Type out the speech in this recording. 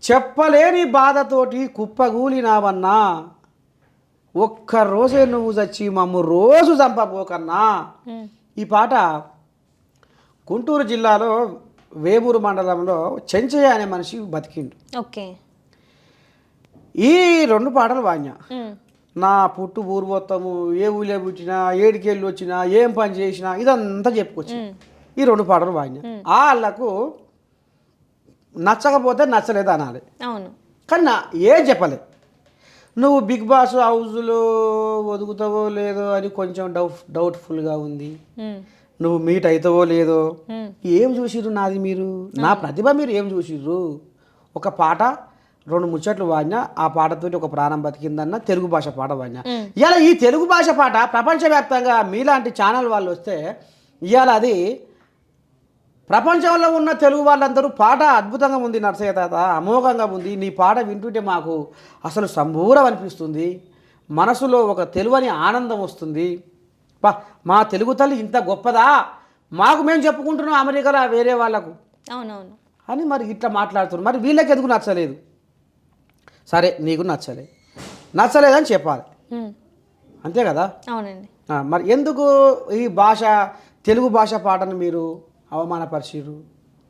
చెప్పలేని బాధతోటి కుప్పగూలినావన్నా, ఒక్కరోజే నువ్వు చచ్చి మమ్ము రోజు చంపబోకన్నా. ఈ పాట గుంటూరు జిల్లాలో వేమూరు మండలంలో చెంచయ్య అనే మనిషి బతికిండు. ఓకే. ఈ 2 పాటలు వాడినా. నా పుట్టు పూర్వోత్తము, ఏ ఊళ్ళో పుట్టినా, ఏడికెళ్ళి వచ్చినా, ఏం పని చేసినా ఇదంతా చెప్పుకొచ్చి ఈ 2 పాటలు వాడినా. వాళ్ళకు నచ్చకపోతే నచ్చలేదు అనాలి. అవును. కానీ ఏం చెప్పలే. నువ్వు బిగ్ బాస్ హౌస్లో ఒదుగుతావో లేదో అని కొంచెం డౌట్ఫుల్గా ఉంది. నువ్వు మీట్ అవుతావో లేదో. ఏం చూసిర్రు నాది మీరు, నా ప్రతిభ మీరు ఏం చూసిర్రు? ఒక పాట 2 ముచ్చట్లు వాడినా, ఆ పాటతో ఒక ప్రాణం బతికిందన్న తెలుగు భాష పాట వాడినా. ఇవాళ ఈ తెలుగు భాష పాట ప్రపంచవ్యాప్తంగా మీలాంటి ఛానల్ వాళ్ళు వస్తే ఇవాళ అది ప్రపంచంలో ఉన్న తెలుగు వాళ్ళందరూ పాట అద్భుతంగా ఉంది నర్సయ్య తాత, అమోఘంగా ఉంది, నీ పాట వింటుంటే మాకు అసలు సంబూరం అనిపిస్తుంది, మనసులో ఒక తెలువని ఆనందం వస్తుంది, మా తెలుగు తల్లి ఇంత గొప్పదా, మాకు మేము చెప్పుకుంటున్నాం అమెరికాలో వేరే వాళ్ళకు అవునవును అని మరి ఇట్లా మాట్లాడుతున్నారు. మరి వీళ్ళకి ఎందుకు నచ్చలేదు? సరే నీకు నచ్చలేదని చెప్పాలి, అంతే కదా? అవునండి. మరి ఎందుకు ఈ భాష తెలుగు భాష పాటను మీరు అవమానపరిచిర్రు?